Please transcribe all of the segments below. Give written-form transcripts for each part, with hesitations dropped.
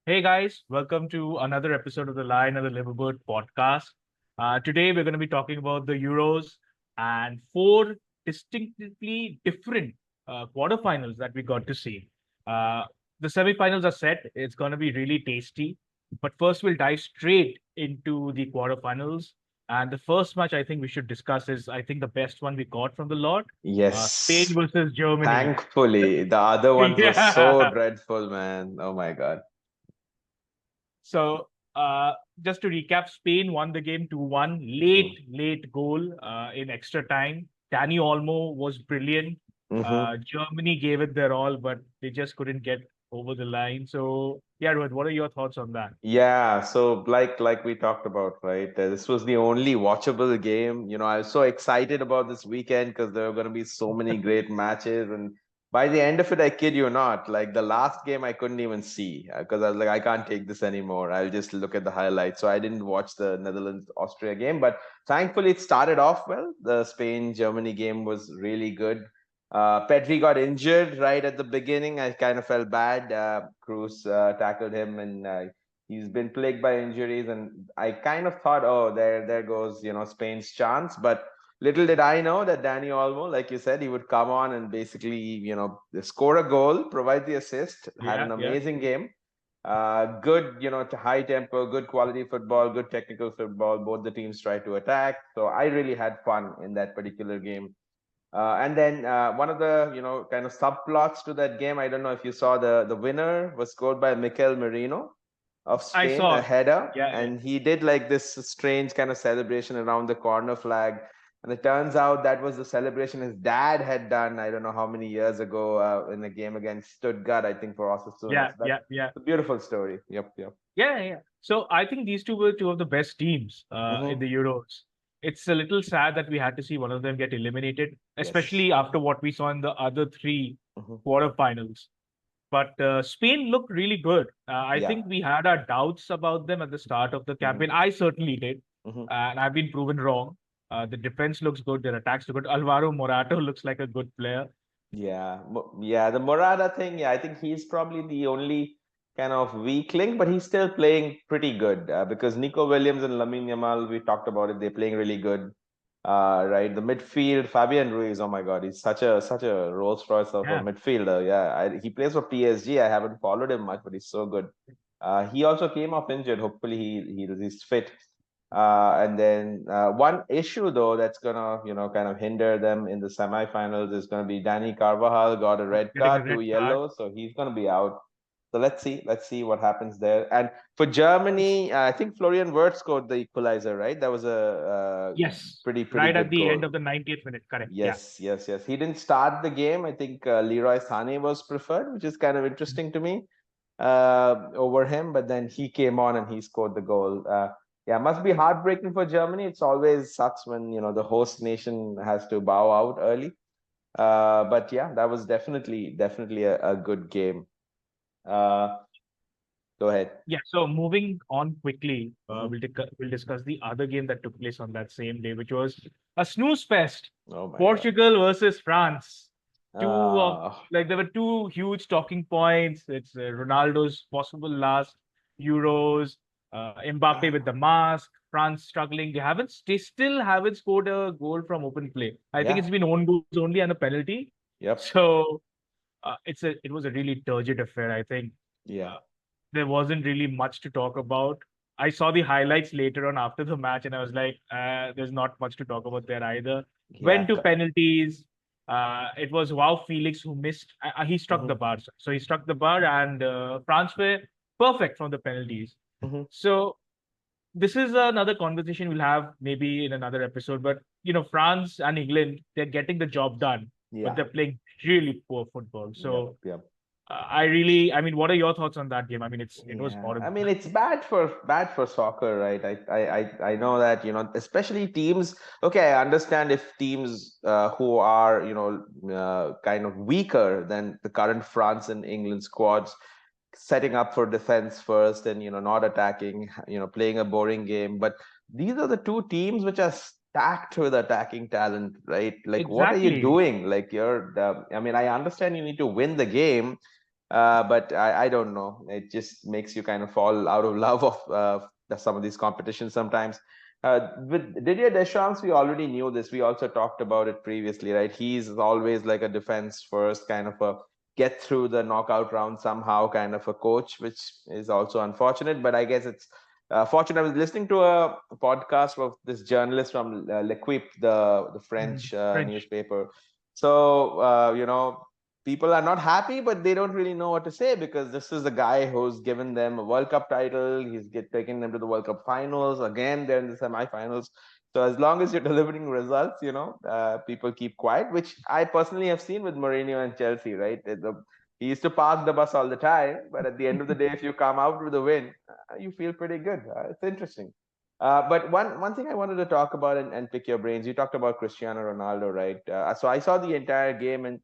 Hey guys, welcome to another episode of the Lion and the Liverbird podcast. Today we're going to be talking about the Euros and four distinctly different quarterfinals that we got to see. Uh, the semifinals are set. It's going to be really tasty. But first, we'll dive straight into the quarterfinals. And the first match I think we should discuss is, I think, the best one we got from the lot, Spain Yes, versus Germany. thankfully. The other ones were so Yeah. dreadful, man. Oh my God. So, just to recap, Spain won the game 2-1. Late goal in extra time. Dani Olmo was brilliant. Mm-hmm. Germany gave it their all, but they just couldn't get over the line. So, yeah, Rohit, what are your thoughts on that? Yeah, so like we talked about, right? This was the only watchable game. I was so excited about this weekend because there were going to be so many great matches, and by the end of it, I kid you not, like the last game I couldn't even see because I was like, I can't take this anymore. I'll just look at the highlights. So I didn't watch the Netherlands Austria game, but thankfully it started off well. The Spain Germany game was really good. Pedri got injured right at the beginning. I kind of felt bad. Cruz tackled him, and he's been plagued by injuries. And I kind of thought, oh, there goes Spain's chance. But little did I know that Danny Olmo, like you said, he would come on and basically score a goal, provide the assist, had Yeah, an yeah. amazing game. Good, to high tempo, good quality football, good technical football. Both the teams tried to attack. So I really had fun in that particular game. And then one of the kind of subplots to that game, I don't know if you saw the winner was scored by Mikel Merino of I Spain, a saw. header, Yeah, yeah. and he did like this strange kind of celebration around the corner flag. And it turns out that was the celebration his dad had done, I don't know how many years ago, in a game against Stuttgart, I think, for Osasuna. Yeah, So that's yeah, yeah. a beautiful story. Yep, yep. Yeah, yeah. So I think these two were two of the best teams in Hmm. the Euros. It's a little sad that we had to see one of them get eliminated, Yes. especially after what we saw in the other three Hmm. quarterfinals. But Spain looked really good. I Yeah. think we had our doubts about them at the start of the Hmm. campaign. I certainly did, Hmm. and I've been proven wrong. The defense looks good. Their attacks look good. Alvaro Morato looks like a good player. Yeah, yeah, the Morata thing. Yeah, I think he's probably the only kind of weak link, but he's still playing pretty good because Nico Williams and Lamine Yamal, we talked about it. They're playing really good. Right, the midfield, Fabian Ruiz. Oh my God, he's such a Rolls Royce of a Yeah, midfielder. Yeah, he plays for PSG. I haven't followed him much, but he's so good. He also came off injured. Hopefully, he's fit. And then one issue though that's gonna kind of hinder them in the semifinals is gonna be Danny Carvajal got a red getting a card, two red card. yellows, so he's gonna be out. So let's see what happens there. And for Germany, I think Florian Wirtz scored the equalizer, right? That was a Yes, pretty right at good the end goal. of the 90th minute. Correct. Yeah. Yes, yes, yes. He didn't start the game. I think Leroy Sané was preferred, which is kind of interesting to me over him. But then he came on and he scored the goal. Yeah, must be heartbreaking for Germany. It's always sucks when the host nation has to bow out early. But yeah, that was definitely a good game. Uh, Go ahead. Yeah, so moving on quickly, Mhm. we'll discuss the other game that took place on that same day, which was a snooze fest. Oh my God. Portugal versus France. Two of Uh, like there were two huge talking points. It's Ronaldo's possible last Euros, Mbappe with the mask, France struggling. They still haven't scored a goal from open play. I think yeah. it's been own goals only and a penalty. Yep. So it was a really turgid affair. I think. Yeah. Uh, there wasn't really much to talk about. I saw the highlights later on after the match, and I was like, there's not much to talk about there either. Yeah. Went to penalties. It was Wow Felix who missed. He struck the Mhm. bar. So he struck the bar, and France were perfect from the penalties. Mhm. So this is another conversation we'll have maybe in another episode. But France and England, they're getting the job done, but Yeah. they're playing really poor football. Yep. So Yep. I mean, what are your thoughts on that game? I mean, it was Yeah, I horrible. mean it's bad for soccer, right? I know that especially teams. Okay, I understand if teams who are kind of weaker than the current France and England squads, setting up for defense first and not attacking, playing a boring game. But these are the two teams which are stacked with attacking talent, right? Like, what are you Exactly. doing? Like, I mean, I understand you need to win the game, But I don't know. It just makes you kind of fall out of love of some of these competitions sometimes. With Didier Deschamps, we already knew this. We also talked about it previously, right? He's always like a defense first kind of a get through the knockout round somehow kind of a coach, which is also unfortunate. But I guess it's fortunate. I was listening to a podcast of this journalist from L'Equipe, the French French. newspaper. So people are not happy, but they don't really know what to say because this is the guy who's given them a World Cup title. Taking them to the World Cup finals. Again, they're in the semifinals. So as long as you're delivering results, people keep quiet, which I personally have seen with Mourinho and Chelsea, right? He used to park the bus all the time, but at the end of the day, if you come out with a win, you feel pretty good. It's interesting. But one thing I wanted to talk about and pick your brains. You talked about Cristiano Ronaldo, right? So I saw the entire game, and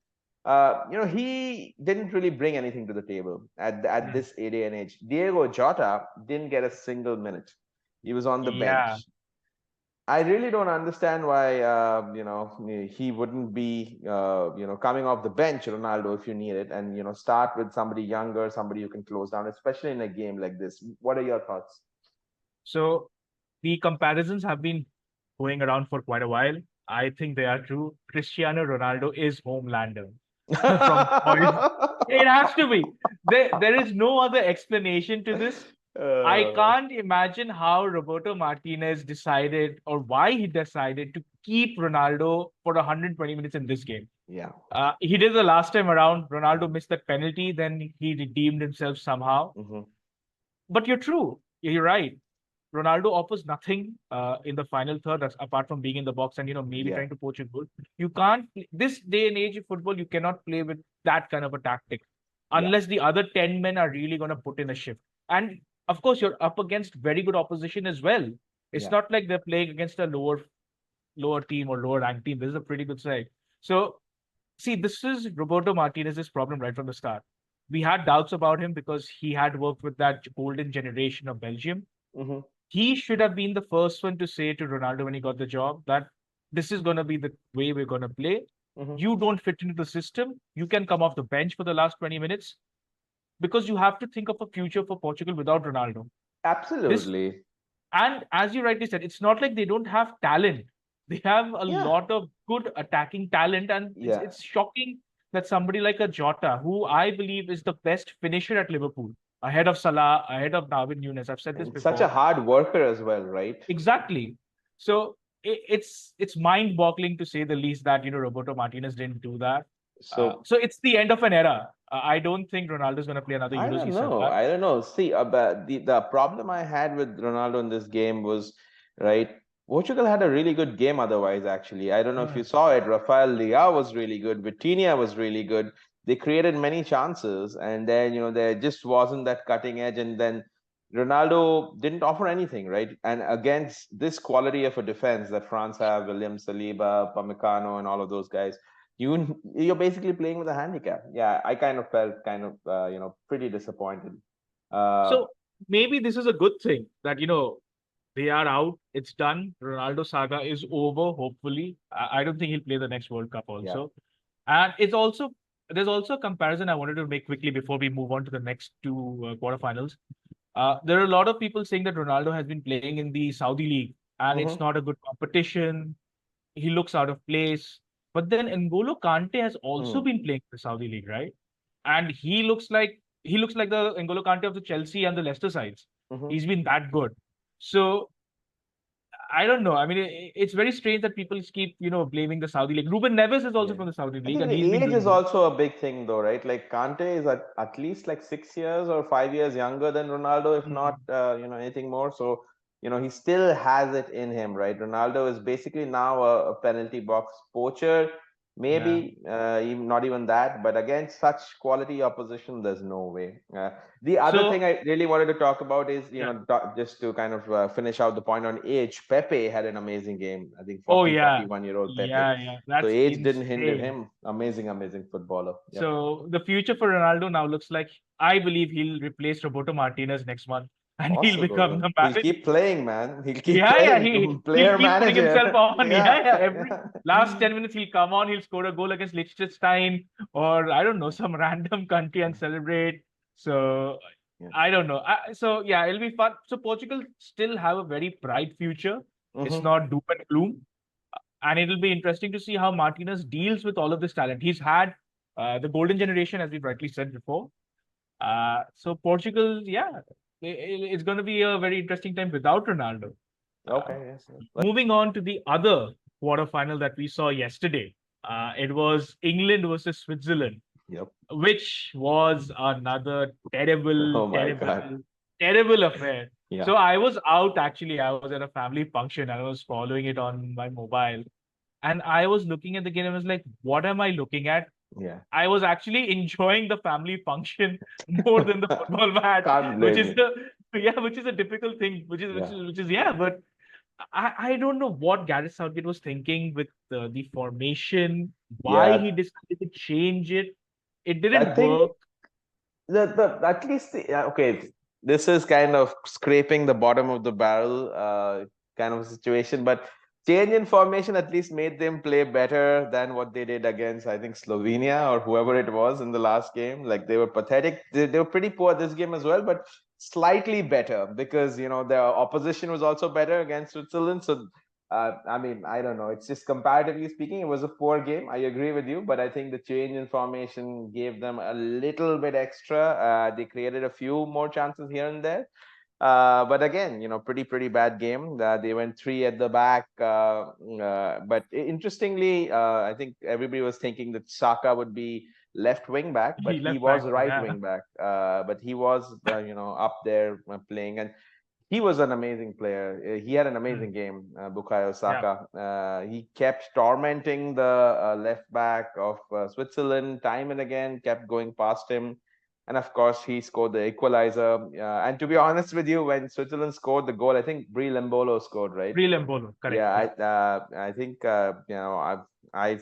he didn't really bring anything to the table at Mm. this day and age. Diego Jota didn't get a single minute. He was on the Yeah. bench. I really don't understand why he wouldn't be coming off the bench, Ronaldo, if you need it, and start with somebody younger, somebody who can close down, especially in a game like this. What are your thoughts? So the comparisons have been going around for quite a while. I think they are true. Cristiano Ronaldo is Homelander from Boys. It has to be. There is no other explanation to this. I uh, can't imagine how Roberto Martinez decided or why he decided to keep Ronaldo for 120 minutes in this game. yeah. He did the last time around. Ronaldo missed that penalty, then he redeemed himself somehow. Hmm. But you're true. You're right. Ronaldo offers nothing in the final third apart from being in the box and maybe Yeah. trying to poach a goal. You can't this day and age of football. You cannot play with that kind of a tactic Yeah. unless the other 10 men are really going to put in a shift. And of course, you're up against very good opposition as well. It's Yeah. not like they're playing against a lower team or lower ranked team. This is a pretty good side. So see, this is Roberto Martinez's problem right from the start. We had doubts about him because he had worked with that golden generation of Belgium. Hmm. He should have been the first one to say to Ronaldo when he got the job that this is going to be the way we're going to play. Hmm. You don't fit into the system. You can come off the bench for the last 20 minutes because you have to think of a future for Portugal without Ronaldo. This Absolutely. and as you rightly said, it's not like they don't have talent. They have a Yeah. lot of good attacking talent, and it's Yeah. it's shocking that somebody like a Jota, who I believe is the best finisher at Liverpool, ahead of Salah, ahead of Darwin Nunes. I've said this And such a before. hard worker as well, right? Exactly. So it's mind-boggling to say the least that Roberto Martinez didn't do that. So So it's the end of an era. I don't think Ronaldo's going to play another I Euros. He don't said know. that. I don't know. See, but the problem I had with Ronaldo in this game was, right, Portugal had a really good game otherwise, actually. I don't know if you Mm. saw it. Rafael Leao was really good. Vitinha was really good. They created many chances, and then, there just wasn't that cutting edge. And then Ronaldo didn't offer anything, right? And against this quality of a defense that France have, William Saliba, Pamecano, and all of those guys, you're basically playing with a handicap. Yeah, I kind of felt kind of pretty disappointed. Uh, So maybe this is a good thing that they are out. It's done. Ronaldo saga is over. Hopefully, I don't think he'll play the next World Cup yeah. also. And there's also a comparison I wanted to make quickly before we move on to the next two quarterfinals. There are a lot of people saying that Ronaldo has been playing in the Saudi league and it's Hmm. not a good competition. He looks out of place. But then N'Golo Kante has also Hmm. been playing in the Saudi league, right? And he looks like the N'Golo Kante of the Chelsea and the Leicester sides. Hmm. He's been that good. So I don't know. I mean, it's very strange that people keep blaming the Saudi league. Ruben Neves is also Yeah. from the Saudi I league, think and the he's been age doing is good. also a big thing, though, right? Like Kante is at least like 6 years or 5 years younger than Ronaldo, if not, Mm, anything more. So, he still has it in him, right? Ronaldo is basically now a penalty box poacher. yeah. Maybe even not even that, but against such quality opposition, there's no way. The other thing So I really wanted to talk about is, yeah. just to kind of finish out the point on age. Pepe had an amazing game. I think Oh 40, yeah. 41-year-old Pepe. Yeah. So That's age didn't hinder insane. him. Amazing, amazing footballer. Yep. So the future for Ronaldo now looks like I believe he'll replace Roberto Martinez next month. and he'll become Possible. the He'll man. keep playing, man. He'll keep Yeah, playing. he'll Player keep putting himself manager. on. Yeah. Yeah. Every last 10 minutes he'll come on. He'll score a goal against Liechtenstein or I don't know some random country and celebrate. So Yeah. I don't know. So yeah, it'll be fun. So Portugal still have a very bright future. It's Hmm. not doom and gloom, and it'll be interesting to see how Martinez deals with all of this talent. He's had the golden generation, as we've rightly said before. So Portugal, yeah, it's going to be a very interesting time without Ronaldo. Uh, Okay. Yes. Yes. Moving on to the other quarterfinal that we saw yesterday, it was England versus Switzerland, Yep. which was another terrible, Oh my terrible, God. terrible affair. Yeah. So I was out actually. I was at a family function. I was following it on my mobile, and I was looking at the game. I was like, "What am I looking at?" Yeah. I was actually enjoying the family function more than the football match, Can't which blame is you. the yeah, which is a typical thing, Yeah. which is yeah. But I don't know what Gareth Southgate was thinking with the formation, why Yeah. he decided to change it. It I didn't think work. the at least okay, this is kind of scraping the bottom of the barrel kind of a situation, but change in formation at least made them play better than what they did against, I think, Slovenia or whoever it was in the last game. Like they were pathetic. They were pretty poor this game as well, but slightly better because the opposition was also better against Switzerland. So I mean, I don't know. It's just comparatively speaking, it was a poor game. I agree with you, but I think the change in formation gave them a little bit extra. They created a few more chances here and there. But again, pretty bad game. They went three at the back. But interestingly, I think everybody was thinking that Saka would be left wing back, but He he left was back, right yeah. wing back. But he was, up there playing. And he was an amazing player. He had an Hmm. amazing game, Bukayo Yeah, Saka. He kept tormenting the left back of Switzerland time and again, kept going past him. And of course, he scored the equalizer. And to be honest with you, when Switzerland scored the goal, I think Brie Lembolo scored, right? Real Mbolo, correct, Yeah, correct. I think I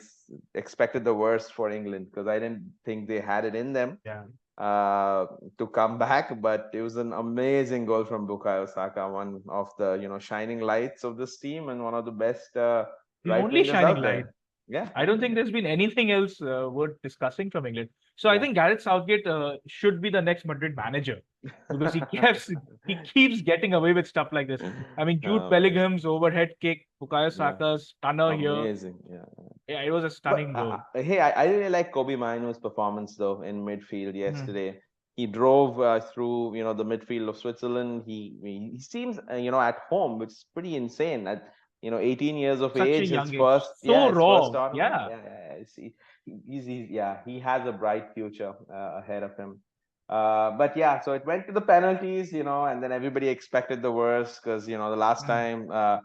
expected the worst for England because I didn't think they had it in them Yeah. uh, to come back. But it was an amazing goal from Bukayo Saka, one of the shining lights of this team and one of the best The right only wingers shining out light. there. Yeah, I don't think there's been anything else worth discussing from England. So I yeah, think Gareth Southgate should be the next Madrid manager because he keeps getting away with stuff like this. I mean, Jude oh man, Bellingham's overhead kick, Bukayo yeah, Saka's stunner here. amazing. Yeah. Yeah, it was a But stunning goal. hey, I really like Kobe Maino's performance though in midfield Mhm. yesterday. He drove through the midfield of Switzerland. He seems at home, which is pretty insane. At 18 years of Such a age, his young age, first so his first raw. tournament. Yeah. Yeah, yeah, yeah. Yeah, he has a bright future ahead of him. But yeah, so it went to the penalties, and then everybody expected the worst because the last Mm. time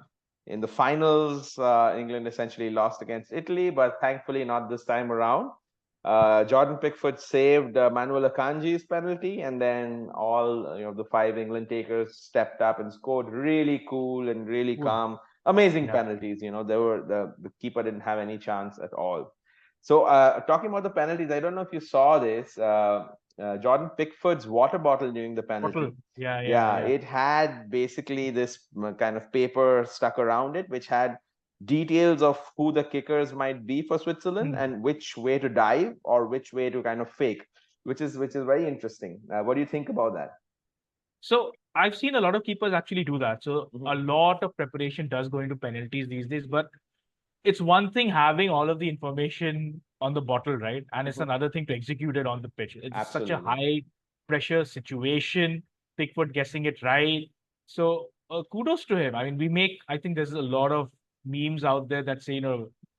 in the finals, England essentially lost against Italy, but thankfully not this time around. Jordan Pickford saved Manuel Akanji's penalty, and then all the five England takers stepped up and scored really cool and really Cool. calm, amazing Yeah. penalties. They were the keeper didn't have any chance at all. So talking about the penalties, I don't know if you saw this. Jordan Pickford's water bottle during the Bottle. penalty. Yeah, yeah, Yeah, yeah. it had basically this kind of paper stuck around it, which had details of who the kickers might be for Switzerland Mm. and which way to dive or which way to kind of fake, which is very interesting. What do you think about that? So I've seen a lot of keepers actually do that. So a Hmm. lot of preparation does go into penalties these days, but it's one thing having all of the information on the bottle, right? And it's Hmm. another thing to execute it on the pitch. It's such a Absolutely. high pressure situation. Pickford guessing it right. So kudos to him. I mean, I think there's a lot of memes out there that say,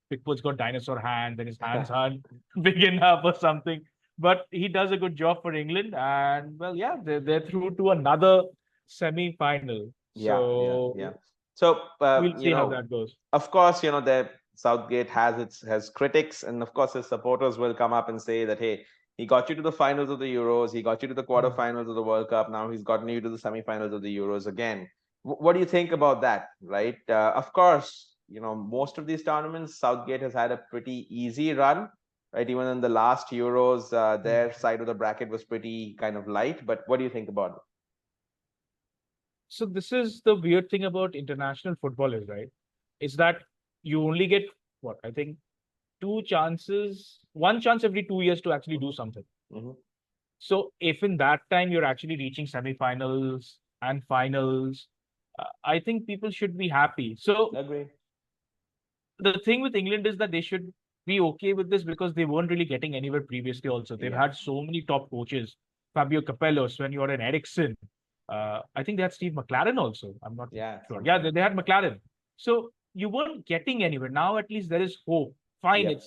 Pickford's got dinosaur hands and his hands aren't big enough or something. But he does a good job for England. And well, yeah, they're through to another semi-final. Yeah, yeah, yeah. So So we'll see how that goes. of course, the Southgate has critics, and of course his supporters will come up and say that hey, he got you to the finals of the Euros, he got you to the Hmm. quarterfinals of the World Cup. Now he's gotten you to the semifinals of the Euros again. What do you think about that? Right? Of course, most of these tournaments, Southgate has had a pretty easy run. Right, even in the last Euros, Hmm. their side of the bracket was pretty kind of light. But what do you think about it? So this is the weird thing about international football is, right? Is that you only get what I think one chance every 2 years to actually do Mhm, something. mhm. So if in that time you're actually reaching semifinals and finals, I think people should be happy. So Agree. the thing with England is that they should be okay with this because they weren't really getting anywhere previously. Also, they've Yeah, had so many top coaches: Fabio Capello, Sven-Göran Eriksson. I think they had Steve McLaren also. I'm not yeah, sure. Yeah, something they, like they that. had McLaren. So you weren't getting anywhere. Now at least there is hope. Fine, Yep.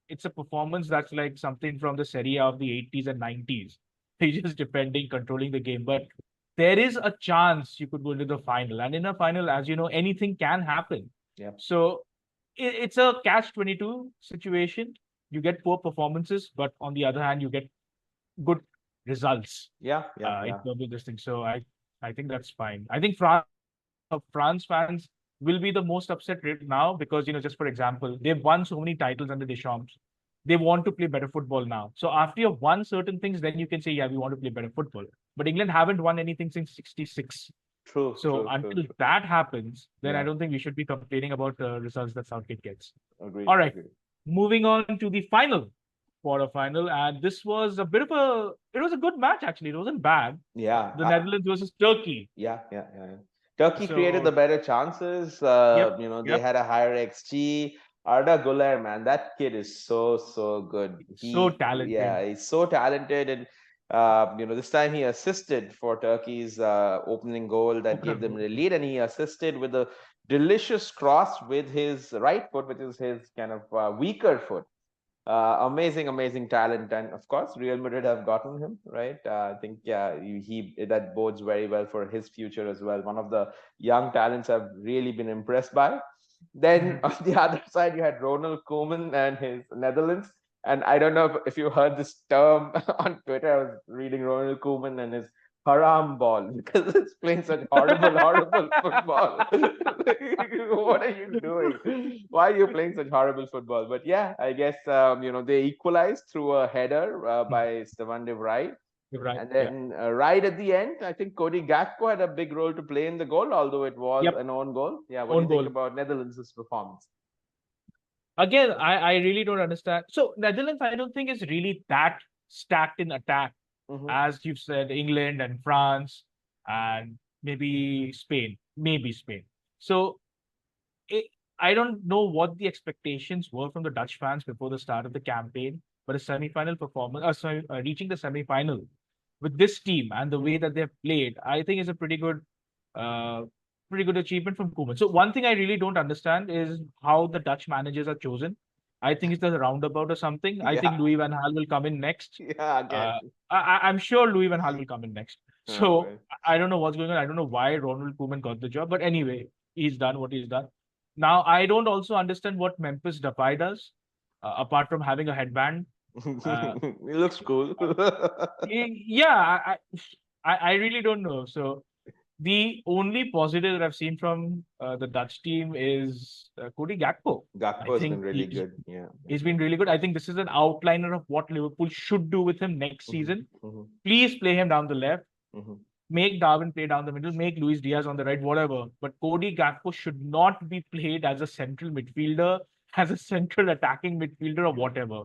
it's a performance that's like something from the Serie A of the 80s and 90s. He's just defending, controlling the game. But there is a chance you could go into the final. And in a final, as you know, anything can happen. Yep. So it's a catch-22 situation. You get poor performances, but on the other hand, you get good results Yeah, yeah, in yeah. terms of this thing. So I think that's fine. I think France fans will be the most upset right now because just for example, they've won so many titles under Deschamps. They want to play better football now. So after you've won certain things, then you can say, yeah, we want to play better football. But England haven't won anything since '66. True, So true, true, until true. that happens, then I Yeah, don't think we should be complaining about results that Southgate gets. agreed, All right, agreed. moving on to the final quarterfinal, and this was a bit of it was a good match actually. It wasn't bad. Yeah, The Netherlands versus Turkey. yeah, yeah, yeah, yeah. Turkey created the So better chances. yep, They yep, had a higher XG. Arda Güler, man, that kid is so, so good. so Yeah, talented. he's so talented, and this time he assisted for Turkey's opening goal that Opener gave them goal. the lead, and he assisted with a delicious cross with his right foot, which is his kind of weaker foot. Amazing, amazing talent, and of course, Real Madrid have gotten him right. I think yeah, he that bodes very well for his future as well. One of the young talents I've really been impressed by. Then Mhm. on the other side, you had Ronald Koeman and his Netherlands. And I don't know if you heard this term on Twitter. I was reading Ronald Koeman and his haram ball because it's playing such horrible, horrible football. What are you doing? Why are you playing such horrible football? But yeah, I guess they equalized through a header by Stefan de Vrij. You're right. And Yeah. then right at the end, I think Cody Gakpo had a big role to play in the goal, although it was Yep. an own goal. Yeah, what do Own you think goal. about Netherlands' performance? Again, I really don't understand. So Netherlands, I don't think is really that stacked in attack, Hmm. as you've said, England and France and maybe Spain, maybe Spain. So it, I don't know what the expectations were from the Dutch fans before the start of the campaign, but a semi-final performance, reaching the semi-final with this team and the way that they've played, I think is a uh, pretty good achievement from Koeman. So one thing I really don't understand is how the Dutch managers are chosen. I think it's a roundabout or something. I Yeah, think Louis van Gaal will come in next. yeah, again. I'm sure Louis van Gaal will come in next. Oh, So right. I don't know what's going on. I don't know why Ronald Koeman got the job, but anyway, he's done what he's done. Now I don't also understand what Memphis Depay does, apart from having a headband. Uh, It looks cool. yeah, I really don't know. So the only positive that I've seen from the Dutch team is Cody Gakpo. I Gakpo has been think really good. Yeah, yeah. he's been really good. I think this is an outliner of what Liverpool should do with him next Hmm. season. Hmm. Please play him down the left. Hmm. Make Darwin play down the middle. Make Luis Diaz on the right. Whatever. But Cody Gakpo should not be played as a central midfielder, as a central attacking midfielder, or whatever.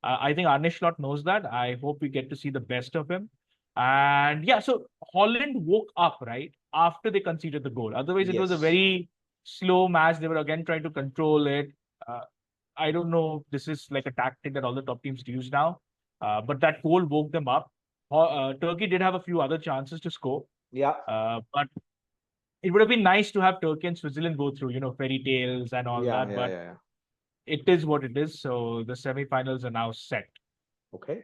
I think Arne Slot knows that. I hope we get to see the best of him. And yeah, so Holland woke up right after they conceded the goal. Otherwise, it was a Yes. very slow match. They were again trying to control it. Uh, I don't know if this is like a tactic that all the top teams use now, but that goal woke them up. Turkey did have a few other chances to score, Yeah. but it would have been nice to have Turkey and Switzerland go through, fairy tales and all Yeah, that. yeah, But yeah, yeah. it is what it is. So the semifinals are now set. Okay.